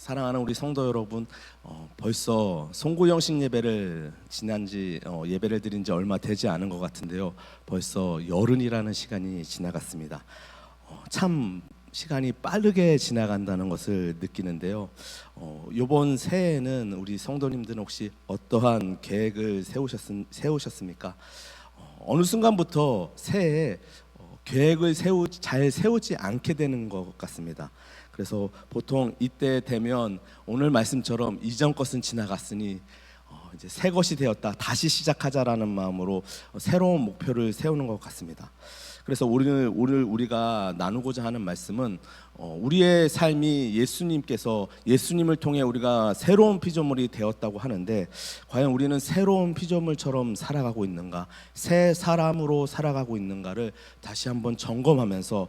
사랑하는 우리 성도 여러분, 벌써 송구영식 예배를 예배를 드린 지 얼마 되지 않은 것 같은데요. 벌써 열흘이라는 시간이 지나갔습니다. 참 시간이 빠르게 지나간다는 것을 느끼는데요. 이번 새해에는 우리 성도님들은 혹시 어떠한 계획을 세우셨습니까? 어느 순간부터 새해에 계획을 잘 세우지 않게 되는 것 같습니다. 그래서 보통 이때 되면 오늘 말씀처럼 이전 것은 지나갔으니 이제 새 것이 되었다, 다시 시작하자라는 마음으로 새로운 목표를 세우는 것 같습니다. 그래서 오늘 우리가 나누고자 하는 말씀은 우리의 삶이 예수님을 통해 우리가 새로운 피조물이 되었다고 하는데, 과연 우리는 새로운 피조물처럼 살아가고 있는가, 새 사람으로 살아가고 있는가를 다시 한번 점검하면서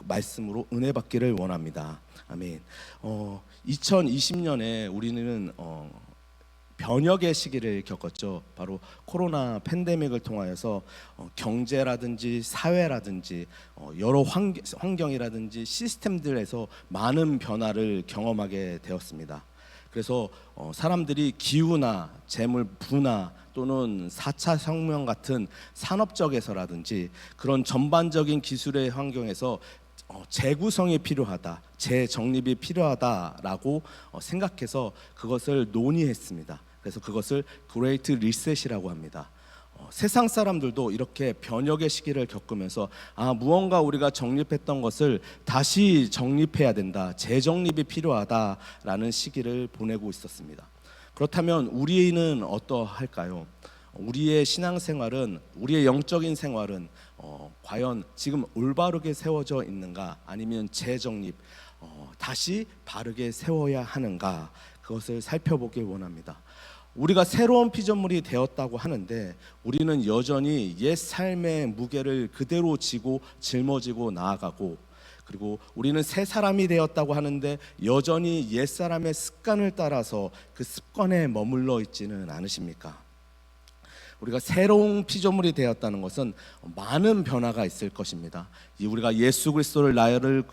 말씀으로 은혜 받기를 원합니다. 아멘. 2020년에 우리는 변혁의 시기를 겪었죠. 바로 코로나 팬데믹을 통하여서 경제라든지 사회라든지 여러 환경이라든지 시스템들에서 많은 변화를 경험하게 되었습니다. 그래서 사람들이 기후나 재물 분화 또는 4차 혁명 같은 산업적에서라든지 그런 전반적인 기술의 환경에서 재구성이 필요하다, 재정립이 필요하다라고 생각해서 그것을 논의했습니다. 그래서 그것을 그레이트 리셋이라고 합니다. 세상 사람들도 이렇게 변혁의 시기를 겪으면서 무언가 우리가 정립했던 것을 다시 정립해야 된다, 재정립이 필요하다라는 시기를 보내고 있었습니다. 그렇다면 우리는 어떠할까요? 우리의 신앙생활은, 우리의 영적인 생활은 과연 지금 올바르게 세워져 있는가, 아니면 재정립, 다시 바르게 세워야 하는가, 그것을 살펴보길 원합니다. 우리가 새로운 피조물이 되었다고 하는데 우리는 여전히 옛 삶의 무게를 그대로 지고 짊어지고 나아가고, 그리고 우리는 새 사람이 되었다고 하는데 여전히 옛 사람의 습관을 따라서 그 습관에 머물러 있지는 않으십니까? 우리가 새로운 피조물이 되었다는 것은 많은 변화가 있을 것입니다. 우리가 예수 그리스도를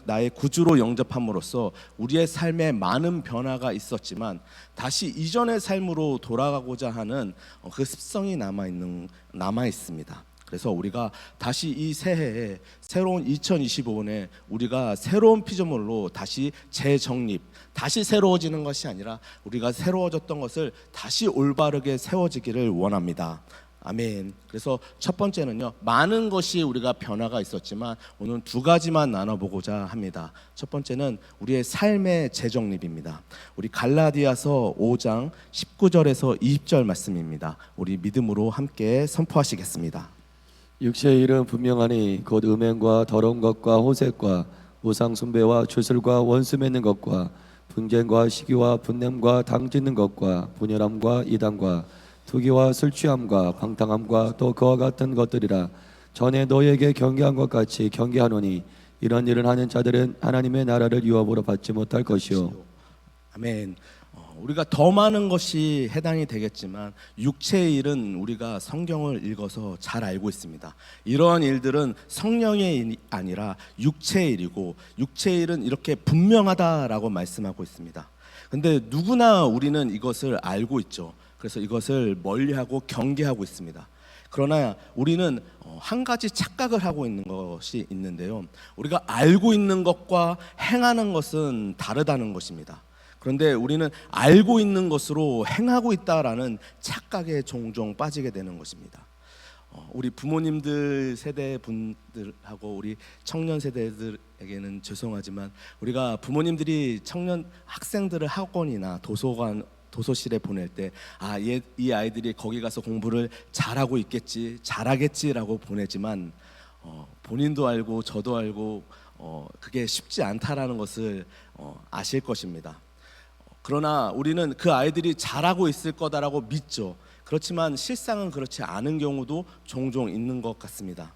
나의 구주로 영접함으로써 우리의 삶에 많은 변화가 있었지만 다시 이전의 삶으로 돌아가고자 하는 그 습성이 남아 있습니다. 그래서 우리가 다시 이 새해에, 새로운 2025년에 우리가 새로운 피조물로 다시 재정립, 다시 새로워지는 것이 아니라 우리가 새로워졌던 것을 다시 올바르게 세워지기를 원합니다. 아멘. 그래서 첫 번째는요, 많은 것이 우리가 변화가 있었지만 오늘 두 가지만 나눠보고자 합니다. 첫 번째는 우리의 삶의 재정립입니다. 우리 갈라디아서 5장 19절에서 20절 말씀입니다. 우리 믿음으로 함께 선포하시겠습니다. 육체의 일은 분명하니 곧 음행과 더러운 것과 호색과 우상 숭배와 주술과 원수 맺는 것과 분쟁과 시기와 분냄과 당짓는 것과 분열함과 이단과 투기와 술 취함과 방탕함과 또 그와 같은 것들이라. 전에 너희에게 경계한 것 같이 경계하노니 이런 일을 하는 자들은 하나님의 나라를 유업으로 받지 못할 것이요. 아멘. 우리가 더 많은 것이 해당이 되겠지만 육체의 일은 우리가 성경을 읽어서 잘 알고 있습니다. 이러한 일들은 성령의 일이 아니라 육체의 일이고, 육체의 일은 이렇게 분명하다라고 말씀하고 있습니다. 근데 누구나 우리는 이것을 알고 있죠. 그래서 이것을 멀리하고 경계하고 있습니다. 그러나 우리는 한 가지 착각을 하고 있는 것이 있는데요, 우리가 알고 있는 것과 행하는 것은 다르다는 것입니다. 그런데 우리는 알고 있는 것으로 행하고 있다라는 착각에 종종 빠지게 되는 것입니다. 우리 부모님들 세대 분들하고 우리 청년 세대들에게는 죄송하지만, 우리가 부모님들이 청년 학생들을 학원이나 도서실에 보낼 때 이 아이들이 거기 가서 공부를 잘하고 있겠지, 잘하겠지라고 보내지만 본인도 알고 저도 알고 그게 쉽지 않다라는 것을 아실 것입니다. 그러나 우리는 그 아이들이 잘하고 있을 거다라고 믿죠. 그렇지만 실상은 그렇지 않은 경우도 종종 있는 것 같습니다.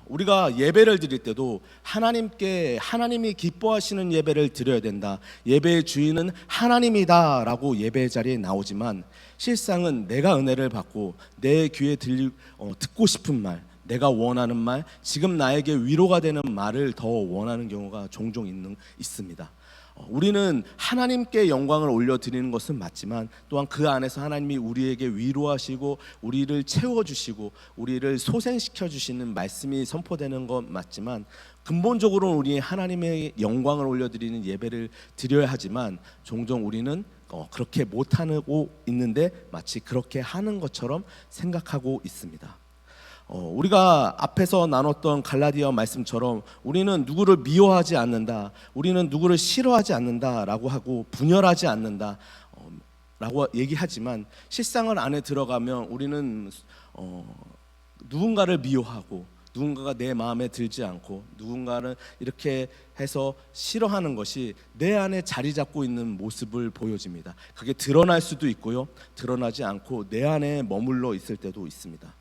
우리가 예배를 드릴 때도 하나님이 기뻐하시는 예배를 드려야 된다, 예배의 주인은 하나님이다 라고 예배의 자리에 나오지만, 실상은 내가 은혜를 받고 내 귀에 듣고 싶은 말, 내가 원하는 말, 지금 나에게 위로가 되는 말을 더 원하는 경우가 종종 있습니다. 우리는 하나님께 영광을 올려드리는 것은 맞지만 또한 그 안에서 하나님이 우리에게 위로하시고 우리를 채워주시고 우리를 소생시켜 주시는 말씀이 선포되는 것 맞지만, 근본적으로는 우리 하나님의 영광을 올려드리는 예배를 드려야 하지만 종종 우리는 그렇게 못하고 있는데 마치 그렇게 하는 것처럼 생각하고 있습니다. 우리가 앞에서 나눴던 갈라디아 말씀처럼 우리는 누구를 미워하지 않는다, 우리는 누구를 싫어하지 않는다라고 하고 분열하지 않는다 라고 얘기하지만, 실상을 안에 들어가면 우리는 누군가를 미워하고 누군가가 내 마음에 들지 않고 누군가를 이렇게 해서 싫어하는 것이 내 안에 자리 잡고 있는 모습을 보여집니다. 그게 드러날 수도 있고요, 드러나지 않고 내 안에 머물러 있을 때도 있습니다.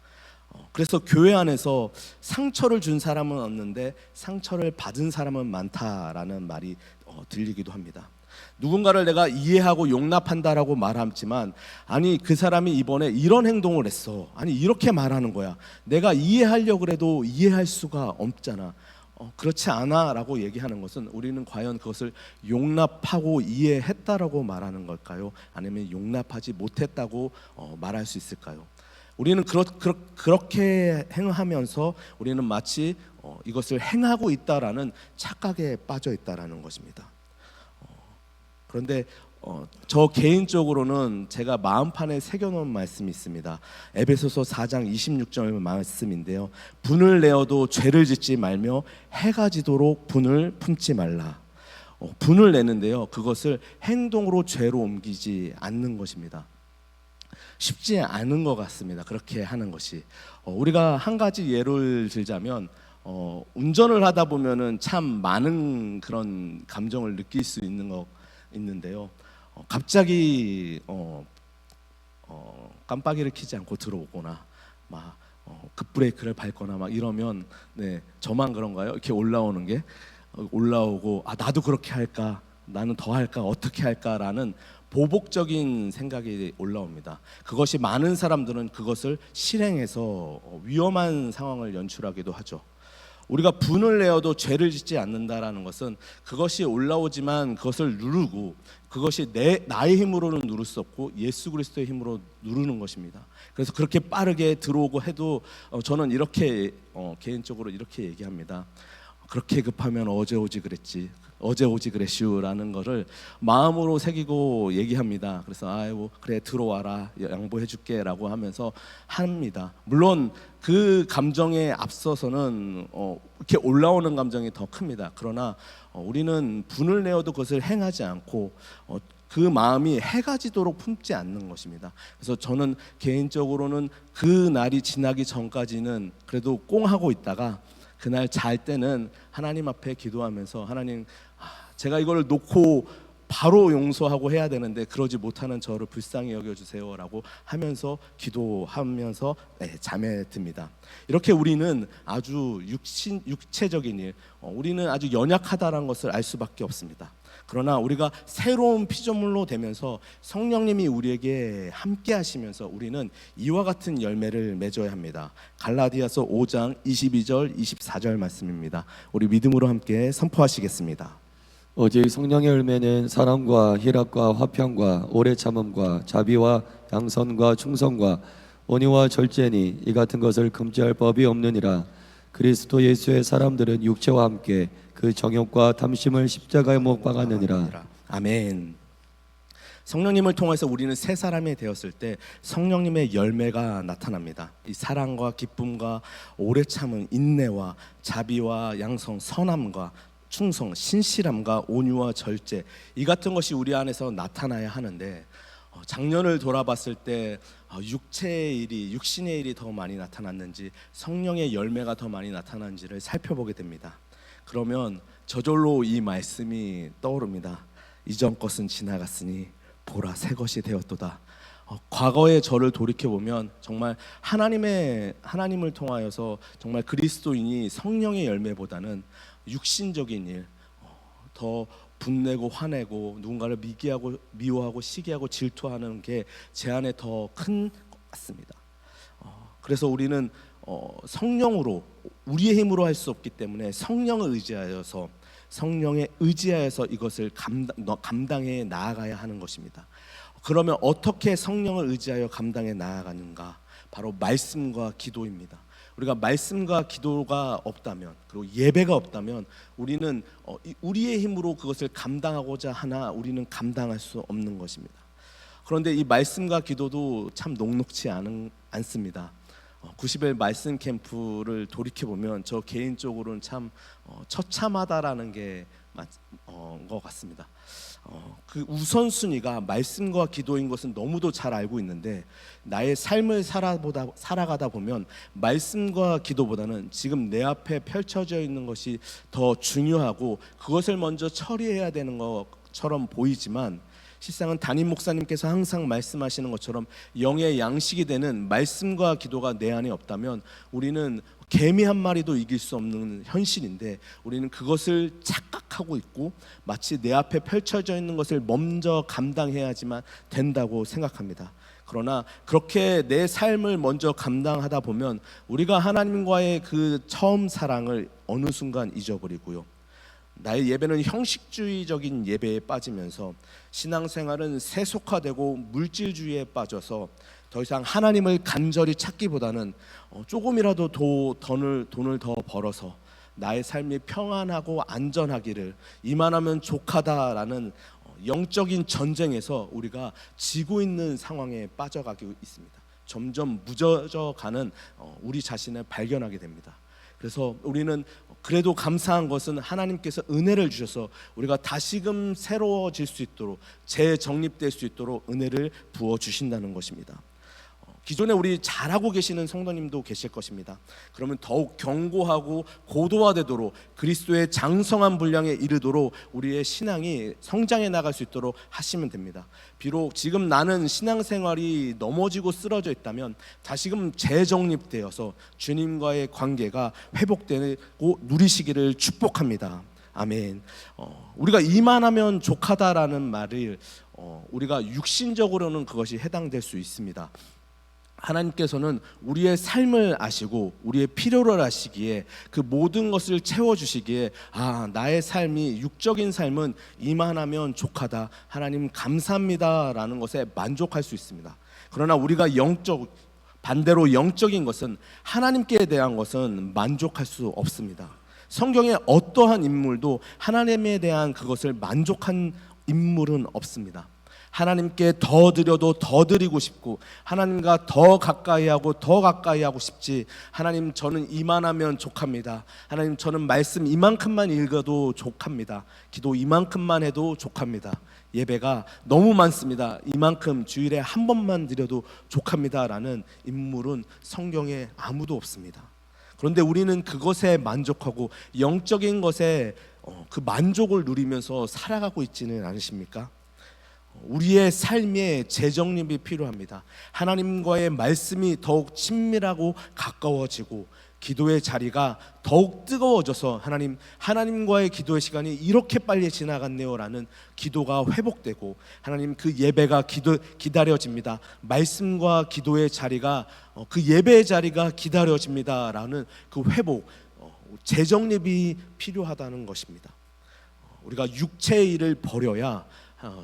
그래서 교회 안에서 상처를 준 사람은 없는데 상처를 받은 사람은 많다라는 말이 들리기도 합니다. 누군가를 내가 이해하고 용납한다라고 말하지만, 아니 그 사람이 이번에 이런 행동을 했어, 아니 이렇게 말하는 거야, 내가 이해하려고 해도 이해할 수가 없잖아, 그렇지 않아 라고 얘기하는 것은 우리는 과연 그것을 용납하고 이해했다라고 말하는 걸까요? 아니면 용납하지 못했다고 말할 수 있을까요? 우리는 그렇게 행하면서 우리는 마치 이것을 행하고 있다라는 착각에 빠져 있다라는 것입니다. 그런데 저 개인적으로는 제가 마음판에 새겨놓은 말씀이 있습니다. 에베소서 4장 26절 말씀인데요, 분을 내어도 죄를 짓지 말며 해가 지도록 분을 품지 말라. 분을 내는데요, 그것을 행동으로 죄로 옮기지 않는 것입니다. 쉽지 않은 것 같습니다. 그렇게 하는 것이. 우리가 한 가지 예를 들자면, 운전을 하다 보면은 참 많은 그런 감정을 느낄 수 있는데요. 갑자기 깜빡이를 켜지 않고 들어오거나 막 급브레이크를 밟거나 막 이러면, 네, 저만 그런가요? 이렇게 올라오는 게 올라오고, 나도 그렇게 할까, 나는 더 할까, 어떻게 할까라는 보복적인 생각이 올라옵니다. 그것이 많은 사람들은 그것을 실행해서 위험한 상황을 연출하기도 하죠. 우리가 분을 내어도 죄를 짓지 않는다라는 것은 그것이 올라오지만 그것을 누르고, 그것이 나의 힘으로는 누를 수 없고 예수 그리스도의 힘으로 누르는 것입니다. 그래서 그렇게 빠르게 들어오고 해도 저는 이렇게 개인적으로 이렇게 얘기합니다. 그렇게 급하면 어제 오지 그랬지, 어제 오지 그랬슈라는 거를 마음으로 새기고 얘기합니다. 그래서 아이고 그래 들어와라, 양보해 줄게 라고 하면서 합니다. 물론 그 감정에 앞서서는 이렇게 올라오는 감정이 더 큽니다. 그러나 우리는 분을 내어도 그것을 행하지 않고 그 마음이 해가 지도록 품지 않는 것입니다. 그래서 저는 개인적으로는 그 날이 지나기 전까지는 그래도 꽁하고 있다가 그날 잘 때는 하나님 앞에 기도하면서, 하나님, 제가 이걸 놓고 바로 용서하고 해야 되는데 그러지 못하는 저를 불쌍히 여겨주세요 라고 하면서 기도하면서 잠에 듭니다. 이렇게 우리는 아주 육체적인 일, 우리는 아주 연약하다는 것을 알 수밖에 없습니다. 그러나 우리가 새로운 피조물로 되면서 성령님이 우리에게 함께 하시면서 우리는 이와 같은 열매를 맺어야 합니다. 갈라디아서 5장 22절 24절 말씀입니다. 우리 믿음으로 함께 선포하시겠습니다. 오직 성령의 열매는 사랑과 희락과 화평과 오래 참음과 자비와 양선과 충성과 온유와 절제니 이 같은 것을 금지할 법이 없느니라. 그리스도 예수의 사람들은 육체와 함께 그 정욕과 탐심을 십자가에 못 박았느니라. 아멘. 성령님을 통해서 우리는 새 사람이 되었을 때 성령님의 열매가 나타납니다. 이 사랑과 기쁨과 오래 참음, 인내와 자비와 양성, 선함과 충성, 신실함과 온유와 절제, 이 같은 것이 우리 안에서 나타나야 하는데, 작년을 돌아봤을 때 육체의 일이, 육신의 일이 더 많이 나타났는지 성령의 열매가 더 많이 나타났는지를 살펴보게 됩니다. 그러면 저절로 이 말씀이 떠오릅니다. 이전 것은 지나갔으니 보라 새 것이 되었도다. 과거의 저를 돌이켜보면 정말 하나님을 통하여서 정말 그리스도인이 성령의 열매보다는 육신적인 일, 더 분내고 화내고 누군가를 미워하고 시기하고 질투하는 게 제 안에 더 큰 것 같습니다. 그래서 우리는 성령으로 우리의 힘으로 할 수 없기 때문에 성령을 의지하여서 성령에 의지하여서 이것을 감당해 나아가야 하는 것입니다. 그러면 어떻게 성령을 의지하여 감당해 나아가는가? 바로 말씀과 기도입니다. 우리가 말씀과 기도가 없다면, 그리고 예배가 없다면 우리는 우리의 힘으로 그것을 감당하고자 하나 우리는 감당할 수 없는 것입니다. 그런데 이 말씀과 기도도 참 녹록지 않습니다. 90일 말씀 캠프를 돌이켜보면 저 개인적으로는 참 처참하다라는 게 것 같습니다. 그 우선순위가 말씀과 기도인 것은 너무도 잘 알고 있는데 나의 삶을 살아가다 보면 말씀과 기도보다는 지금 내 앞에 펼쳐져 있는 것이 더 중요하고 그것을 먼저 처리해야 되는 것처럼 보이지만 실상은 담임 목사님께서 항상 말씀하시는 것처럼 영의 양식이 되는 말씀과 기도가 내 안에 없다면 우리는 개미 한 마리도 이길 수 없는 현실인데 우리는 그것을 착각하고 있고 마치 내 앞에 펼쳐져 있는 것을 먼저 감당해야지만 된다고 생각합니다. 그러나 그렇게 내 삶을 먼저 감당하다 보면 우리가 하나님과의 그 처음 사랑을 어느 순간 잊어버리고요, 나의 예배는 형식주의적인 예배에 빠지면서 신앙생활은 세속화되고 물질주의에 빠져서 더 이상 하나님을 간절히 찾기보다는 조금이라도 돈을 더 벌어서 나의 삶이 평안하고 안전하기를 이만하면 족하다라는 영적인 전쟁에서 우리가 지고 있는 상황에 빠져가고 있습니다. 점점 무뎌져가는 우리 자신을 발견하게 됩니다. 그래서 우리는 그래도 감사한 것은 하나님께서 은혜를 주셔서 우리가 다시금 새로워질 수 있도록 재정립될 수 있도록 은혜를 부어주신다는 것입니다. 기존에 우리 잘하고 계시는 성도님도 계실 것입니다. 그러면 더욱 견고하고 고도화되도록 그리스도의 장성한 분량에 이르도록 우리의 신앙이 성장해 나갈 수 있도록 하시면 됩니다. 비록 지금 나는 신앙생활이 넘어지고 쓰러져 있다면 다시금 재정립되어서 주님과의 관계가 회복되고 누리시기를 축복합니다. 아멘. 우리가 이만하면 족하다라는 말을 우리가 육신적으로는 그것이 해당될 수 있습니다. 하나님께서는 우리의 삶을 아시고 우리의 필요를 아시기에 그 모든 것을 채워주시기에 나의 삶이 육적인 삶은 이만하면 족하다, 하나님 감사합니다 라는 것에 만족할 수 있습니다. 그러나 우리가 반대로 영적인 것은 하나님께 대한 것은 만족할 수 없습니다. 성경의 어떠한 인물도 하나님에 대한 그것을 만족한 인물은 없습니다. 하나님께 더 드려도 더 드리고 싶고 하나님과 더 가까이 하고 싶지, 하나님 저는 이만하면 족합니다, 하나님 저는 말씀 이만큼만 읽어도 족합니다, 기도 이만큼만 해도 족합니다, 예배가 너무 많습니다, 이만큼 주일에 한 번만 드려도 족합니다 라는 인물은 성경에 아무도 없습니다. 그런데 우리는 그것에 만족하고 영적인 것에 그 만족을 누리면서 살아가고 있지는 않으십니까? 우리의 삶에 재정립이 필요합니다. 하나님과의 말씀이 더욱 친밀하고 가까워지고 기도의 자리가 더욱 뜨거워져서 하나님과의 기도의 시간이 이렇게 빨리 지나갔네요 라는 기도가 회복되고 하나님 그 예배가 기다려집니다. 말씀과 기도의 자리가 그 예배의 자리가 기다려집니다 라는 그 회복, 재정립이 필요하다는 것입니다. 우리가 육체의 일을 버려야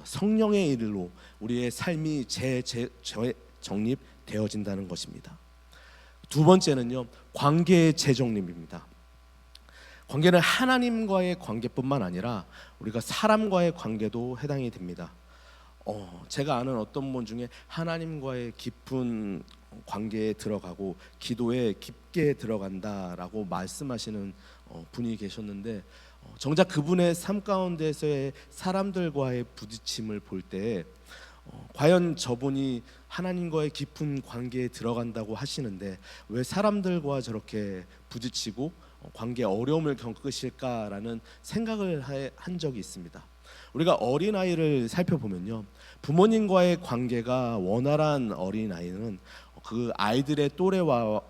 성령의 일로 우리의 삶이 재정립되어진다는 것입니다. 두 번째는요, 관계의 재정립입니다. 관계는 하나님과의 관계뿐만 아니라 우리가 사람과의 관계도 해당이 됩니다. 제가 아는 어떤 분 중에 하나님과의 깊은 관계에 들어가고 기도에 깊게 들어간다라고 말씀하시는 분이 계셨는데 정작 그분의 삶 가운데서의 사람들과의 부딪힘을 볼 때 과연 저분이 하나님과의 깊은 관계에 들어간다고 하시는데 왜 사람들과 저렇게 부딪히고 관계에 어려움을 겪으실까라는 생각을 한 적이 있습니다. 우리가 어린아이를 살펴보면요, 부모님과의 관계가 원활한 어린아이는 그 아이들의 또래와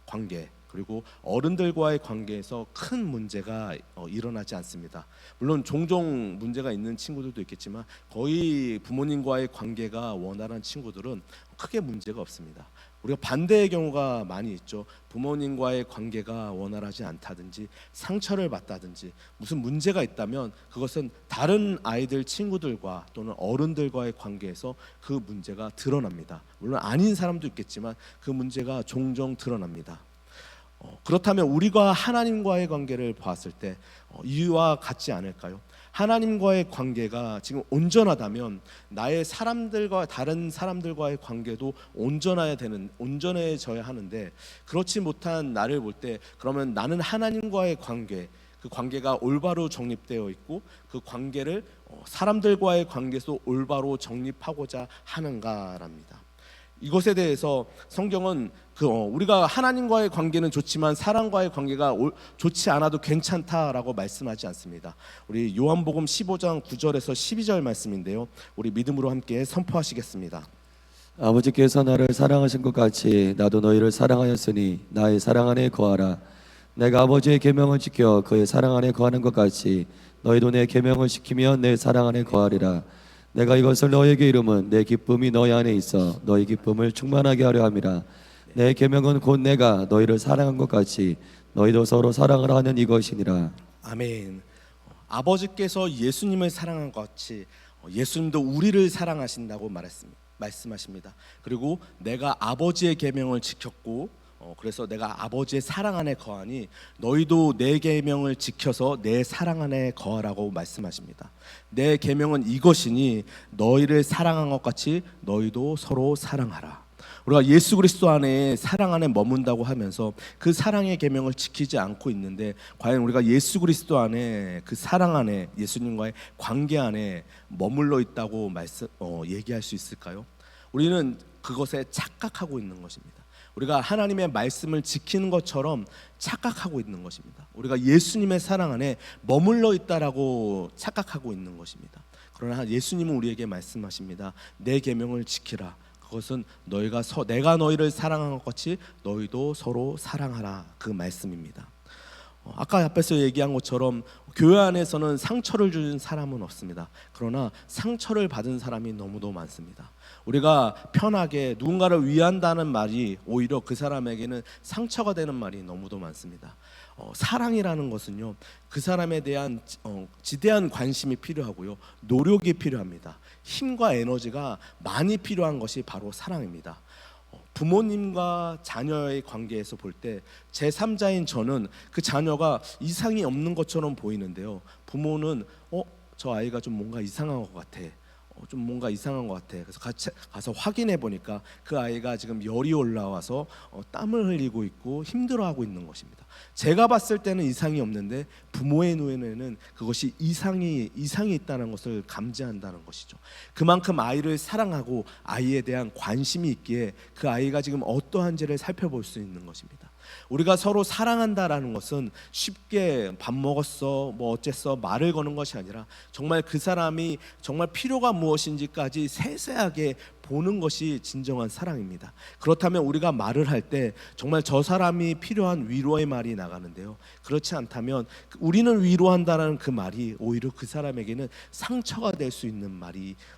관계, 그리고 어른들과의 관계에서 큰 문제가 일어나지 않습니다. 물론 종종 문제가 있는 친구들도 있겠지만 거의 부모님과의 관계가 원활한 친구들은 크게 문제가 없습니다. 우리가 반대의 경우가 많이 있죠. 부모님과의 관계가 원활하지 않다든지 상처를 받다든지 무슨 문제가 있다면 그것은 다른 아이들 친구들과 또는 어른들과의 관계에서 그 문제가 드러납니다. 물론 아닌 사람도 있겠지만 그 문제가 종종 드러납니다. 그렇다면 우리가 하나님과의 관계를 봤을 때 이와 같지 않을까요? 하나님과의 관계가 지금 온전하다면 나의 사람들과 다른 사람들과의 관계도 온전해져야 하는데 그렇지 못한 나를 볼 때 그러면 나는 하나님과의 관계 그 관계가 올바로 정립되어 있고 그 관계를 사람들과의 관계에서 올바로 정립하고자 하는가랍니다. 이것에 대해서 성경은 우리가 하나님과의 관계는 좋지만 사람과의 관계가 좋지 않아도 괜찮다라고 말씀하지 않습니다. 우리 요한복음 15장 9절에서 12절 말씀인데요. 우리 믿음으로 함께 선포하시겠습니다. 아버지께서 나를 사랑하신 것 같이 나도 너희를 사랑하였으니 나의 사랑 안에 거하라. 내가 아버지의 계명을 지켜 그의 사랑 안에 거하는 것 같이 너희도 내 계명을 지키면 내 사랑 안에 거하리라. 내가 이것을 너희에게 이름은 내 기쁨이 너희 안에 있어 너희 기쁨을 충만하게 하려 함이라. 내 계명은 곧 내가 너희를 사랑한 것 같이 너희도 서로 사랑을 하는 이것이니라. 아멘. 아버지께서 예수님을 사랑한 것 같이 예수님도 우리를 사랑하신다고 말씀하십니다. 그리고 내가 아버지의 계명을 지켰고 그래서 내가 아버지의 사랑 안에 거하니 너희도 내 계명을 지켜서 내 사랑 안에 거하라고 말씀하십니다. 내 계명은 이것이니 너희를 사랑한 것 같이 너희도 서로 사랑하라. 우리가 예수 그리스도 안에 사랑 안에 머문다고 하면서 그 사랑의 계명을 지키지 않고 있는데 과연 우리가 예수 그리스도 안에 그 사랑 안에 예수님과의 관계 안에 머물러 있다고 얘기할 수 있을까요? 우리는 그것에 착각하고 있는 것입니다. 우리가 하나님의 말씀을 지키는 것처럼 착각하고 있는 것입니다. 우리가 예수님의 사랑 안에 머물러 있다라고 착각하고 있는 것입니다. 그러나 예수님은 우리에게 말씀하십니다. 내 계명을 지키라. 그것은 내가 너희를 사랑한 것 같이 너희도 서로 사랑하라. 그 말씀입니다. 아까 앞에서 얘기한 것처럼 교회 안에서는 상처를 주는 사람은 없습니다. 그러나 상처를 받은 사람이 너무도 많습니다. 우리가 편하게 누군가를 위한다는 말이 오히려 그 사람에게는 상처가 되는 말이 너무도 많습니다. 사랑이라는 것은요, 그 사람에 대한 지대한 관심이 필요하고요, 노력이 필요합니다. 힘과 에너지가 많이 필요한 것이 바로 사랑입니다. 부모님과 자녀의 관계에서 볼 때 제3자인 저는 그 자녀가 이상이 없는 것처럼 보이는데요, 부모는 저 아이가 좀 뭔가 이상한 것 같아, 좀 뭔가 이상한 것 같아. 그래서 같이 가서 확인해 보니까 그 아이가 지금 열이 올라와서 땀을 흘리고 있고 힘들어하고 있는 것입니다. 제가 봤을 때는 이상이 없는데 부모의 눈에는 그것이 이상이 있다는 것을 감지한다는 것이죠. 그만큼 아이를 사랑하고 아이에 대한 관심이 있기에 그 아이가 지금 어떠한지를 살펴볼 수 있는 것입니다. 우리가 서로 사랑한다라는 것은 쉽게 밥 먹었어, 뭐 어쨌어 말을 거는 것이 아니라 정말 그 사람이 정말 필요가 무엇인지까지 세세하게 보는 것이 진정한 사랑입니다. 그렇다면 우리가 말을 할 때 정말 저 사람이 필요한 위로의 말이 나가는데요, 그렇지 않다면 우리는 위로한다는 그 말이 오히려 그 사람에게는 상처가 될 수 있는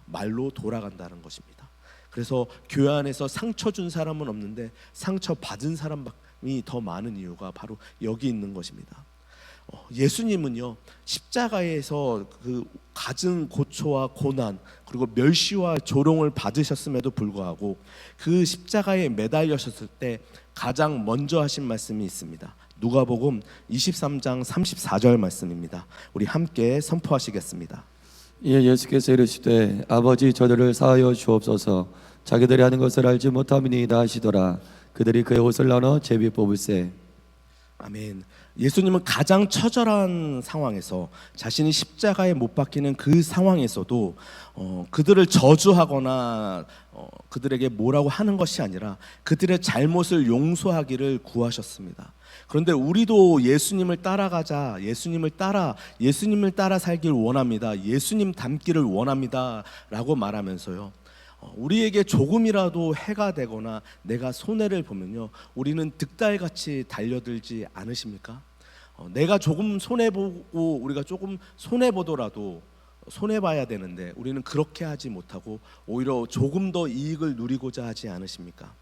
말로 돌아간다는 것입니다. 그래서 교회 안에서 상처 준 사람은 없는데 상처 받은 사람이 더 많은 이유가 바로 여기 있는 것입니다. 예수님은요, 십자가에서 그 갖은 고초와 고난 그리고 멸시와 조롱을 받으셨음에도 불구하고 그 십자가에 매달리셨을 때 가장 먼저 하신 말씀이 있습니다. 누가복음 23장 34절 말씀입니다. 우리 함께 선포하시겠습니다. 이에 예수께서 이르시되 아버지 저들을 사하여 주옵소서 자기들이 하는 것을 알지 못함이니이다 하시더라. 그들이 그의 옷을 나눠 제비 뽑을세. 아멘. 예수님은 가장 처절한 상황에서 자신이 십자가에 못 박히는 그 상황에서도 그들을 저주하거나 그들에게 뭐라고 하는 것이 아니라 그들의 잘못을 용서하기를 구하셨습니다. 그런데 우리도 예수님을 따라가자, 예수님을 따라 살길 원합니다, 예수님 닮기를 원합니다 라고 말하면서요, 우리에게 조금이라도 해가 되거나 내가 손해를 보면요, 우리는 득달같이 달려들지 않으십니까? 내가 조금 손해 보고 우리가 조금 손해 보더라도 손해 봐야 되는데 우리는 그렇게 하지 못하고 오히려 조금 더 이익을 누리고자 하지 않으십니까?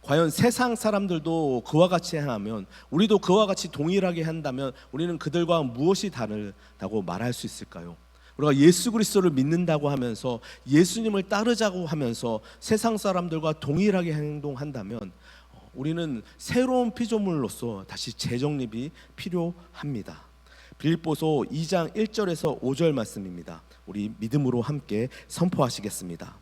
과연 세상 사람들도 그와 같이 하면, 우리도 그와 같이 동일하게 한다면 우리는 그들과 무엇이 다르다고 말할 수 있을까요? 우리가 예수 그리스도를 믿는다고 하면서 예수님을 따르자고 하면서 세상 사람들과 동일하게 행동한다면 우리는 새로운 피조물로서 다시 재정립이 필요합니다. 빌립보서 2장 1절에서 5절 말씀입니다. 우리 믿음으로 함께 선포하시겠습니다.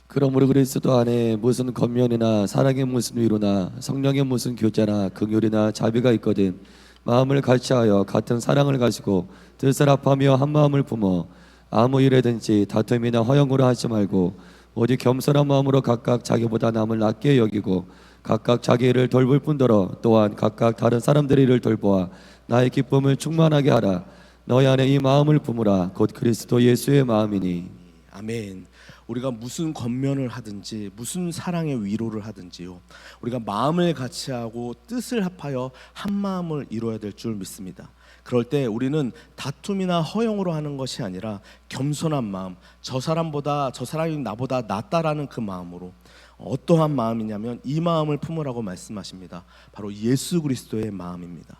그러므로 그리스도 안에 무슨 겉면이나 사랑의 무슨 위로나 성령의 무슨 교제나 긍휼이나 자비가 있거든 마음을 같이하여 같은 사랑을 가지고 뜻을 합하며 한 마음을 품어 아무 일에든지 다툼이나 허영으로 하지 말고 오직 겸손한 마음으로 각각 자기보다 남을 낮게 여기고 각각 자기 일을 돌볼 뿐더러 또한 각각 다른 사람들의 일을 돌보아 나의 기쁨을 충만하게 하라. 너희 안에 이 마음을 품으라. 곧 그리스도 예수의 마음이니. 아멘. 우리가 무슨 겉면을 하든지 무슨 사랑의 위로를 하든지요, 우리가 마음을 같이하고 뜻을 합하여 한 마음을 이루어야 될 줄 믿습니다. 그럴 때 우리는 다툼이나 허영으로 하는 것이 아니라 겸손한 마음, 저 사람이 나보다 낫다라는 그 마음으로, 어떠한 마음이냐면 이 마음을 품으라고 말씀하십니다. 바로 예수 그리스도의 마음입니다.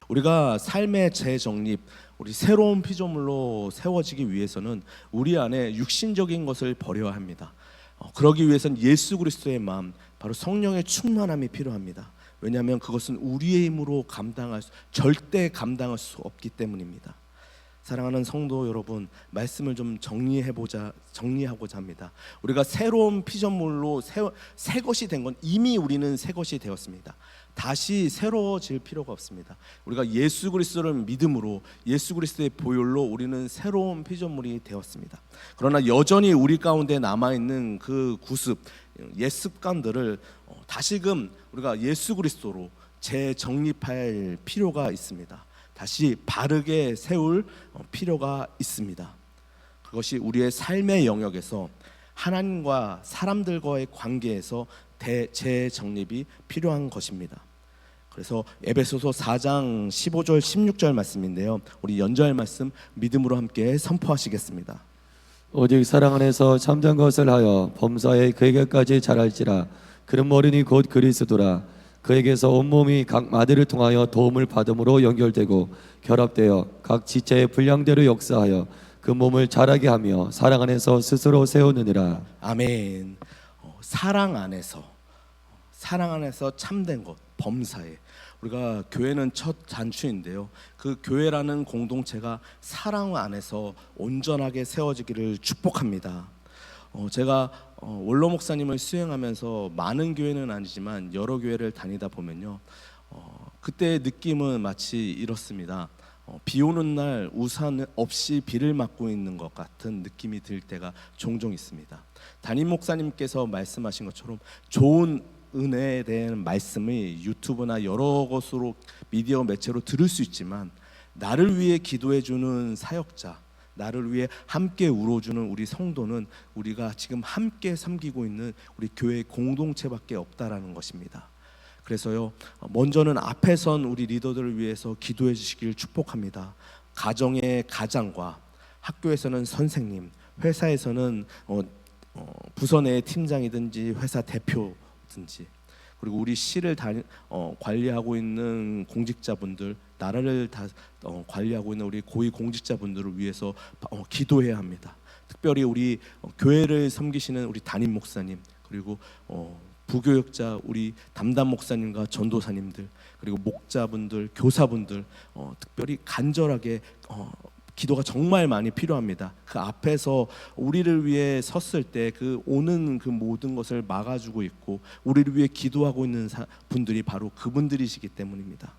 우리가 삶의 재정립, 우리 새로운 피조물로 세워지기 위해서는 우리 안에 육신적인 것을 버려야 합니다. 그러기 위해서는 예수 그리스도의 마음, 바로 성령의 충만함이 필요합니다. 왜냐하면 그것은 우리의 힘으로 절대 감당할 수 없기 때문입니다. 사랑하는 성도 여러분, 말씀을 좀 정리하고자 합니다. 우리가 새로운 피조물로 새 것이 된 건 이미 우리는 새 것이 되었습니다. 다시 새로워질 필요가 없습니다. 우리가 예수 그리스도를 믿음으로 예수 그리스도의 보혈로 우리는 새로운 피조물이 되었습니다. 그러나 여전히 우리 가운데 남아있는 그 구습, 옛 습관들을 다시금 우리가 예수 그리스도로 재정립할 필요가 있습니다. 다시 바르게 세울 필요가 있습니다. 그것이 우리의 삶의 영역에서 하나님과 사람들과의 관계에서 재정립이 필요한 것입니다. 그래서 에베소서 4장 15절 16절 말씀인데요, 우리 연절 말씀 믿음으로 함께 선포하시겠습니다. 오직 사랑 안에서 참된 것을 하여 범사에 그에게까지 자랄지라. 그는 머리니 곧 그리스도라. 그에게서 온몸이 각 마디를 통하여 도움을 받음으로 연결되고 결합되어 각 지체의 분량대로 역사하여 그 몸을 자라게 하며 사랑 안에서 스스로 세우느니라. 아멘. 사랑 안에서 참된 것, 범사에, 우리가 교회는 첫 잔추인데요, 그 교회라는 공동체가 사랑 안에서 온전하게 세워지기를 축복합니다. 제가 원로 목사님을 수행하면서 많은 교회는 아니지만 여러 교회를 다니다 보면요, 그때의 느낌은 마치 이렇습니다. 비 오는 날 우산 없이 비를 맞고 있는 것 같은 느낌이 들 때가 종종 있습니다. 담임 목사님께서 말씀하신 것처럼 좋은 은혜에 대한 말씀이 유튜브나 여러 곳으로 미디어 매체로 들을 수 있지만 나를 위해 기도해 주는 사역자, 나를 위해 함께 울어주는 우리 성도는 우리가 지금 함께 섬기고 있는 우리 교회 공동체밖에 없다라는 것입니다. 그래서요, 먼저는 앞에 선 우리 리더들을 위해서 기도해 주시길 축복합니다. 가정의 가장과, 학교에서는 선생님, 회사에서는 부서 내 팀장이든지 회사 대표든지, 그리고 우리 시를 관리하고 있는 공직자분들, 나라를 관리하고 있는 우리 고위 공직자분들을 위해서 기도해야 합니다. 특별히 우리 교회를 섬기시는 우리 담임 목사님, 그리고 부교역자 우리 담당 목사님과 전도사님들, 그리고 목자분들, 교사분들, 특별히 간절하게 기도가 정말 많이 필요합니다. 그 앞에서 우리를 위해 섰을 때 그 오는 그 모든 것을 막아주고 있고 우리를 위해 기도하고 있는 분들이 바로 그분들이시기 때문입니다.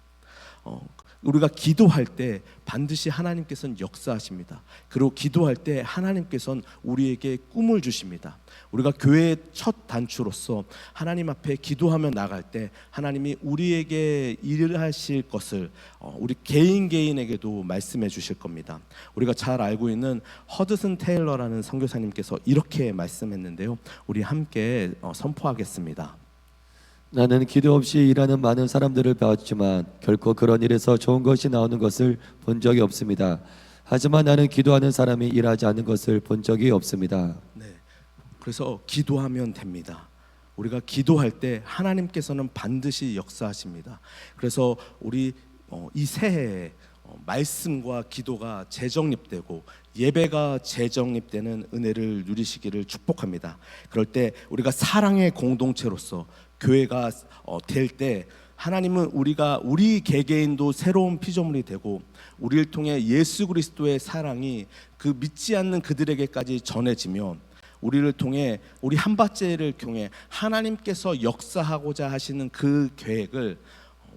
우리가 기도할 때 반드시 하나님께서는 역사하십니다. 그리고 기도할 때 하나님께서는 우리에게 꿈을 주십니다. 우리가 교회의 첫 단추로서 하나님 앞에 기도하며 나갈 때 하나님이 우리에게 일하실 것을 우리 개인에게도 말씀해 주실 겁니다. 우리가 잘 알고 있는 허드슨 테일러라는 선교사님께서 이렇게 말씀했는데요. 우리 함께 선포하겠습니다. 나는 기도 없이 일하는 많은 사람들을 봤지만 결코 그런 일에서 좋은 것이 나오는 것을 본 적이 없습니다. 하지만 나는 기도하는 사람이 일하지 않는 것을 본 적이 없습니다. 네. 그래서 기도하면 됩니다. 우리가 기도할 때 하나님께서는 반드시 역사하십니다. 그래서 우리 이 새해에 말씀과 기도가 재정립되고 예배가 재정립되는 은혜를 누리시기를 축복합니다. 그럴 때 우리가 사랑의 공동체로서 교회가 될 때 하나님은 우리 개개인도 새로운 피조물이 되고 우리를 통해 예수 그리스도의 사랑이 그 믿지 않는 그들에게까지 전해지면 우리를 통해 우리 한밭제를 통해 하나님께서 역사하고자 하시는 그 계획을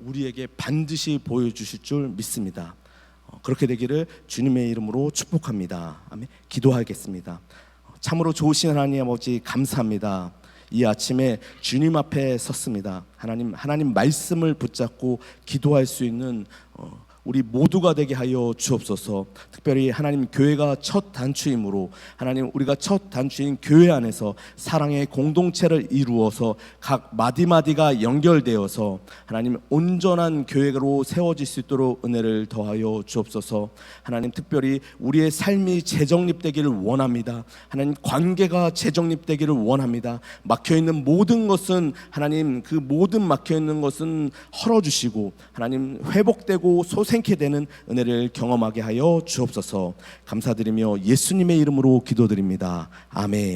우리에게 반드시 보여주실 줄 믿습니다. 그렇게 되기를 주님의 이름으로 축복합니다. 아멘. 기도하겠습니다. 참으로 좋으신 하나님 아버지 감사합니다. 이 아침에 주님 앞에 섰습니다. 하나님 말씀을 붙잡고 기도할 수 있는 우리 모두가 되게 하여 주옵소서. 특별히 하나님 교회가 첫 단추이므로 하나님 우리가 첫 단추인 교회 안에서 사랑의 공동체를 이루어서 각 마디마디가 연결되어서 하나님 온전한 교회로 세워질 수 있도록 은혜를 더하여 주옵소서. 하나님 특별히 우리의 삶이 재정립되기를 원합니다. 하나님 관계가 재정립되기를 원합니다. 막혀있는 모든 것은 하나님 그 모든 막혀있는 것은 헐어주시고 하나님 회복되고 소생케 되는 은혜를 경험하게 하여 주옵소서. 감사드리며 예수님의 이름으로 기도드립니다. 아멘.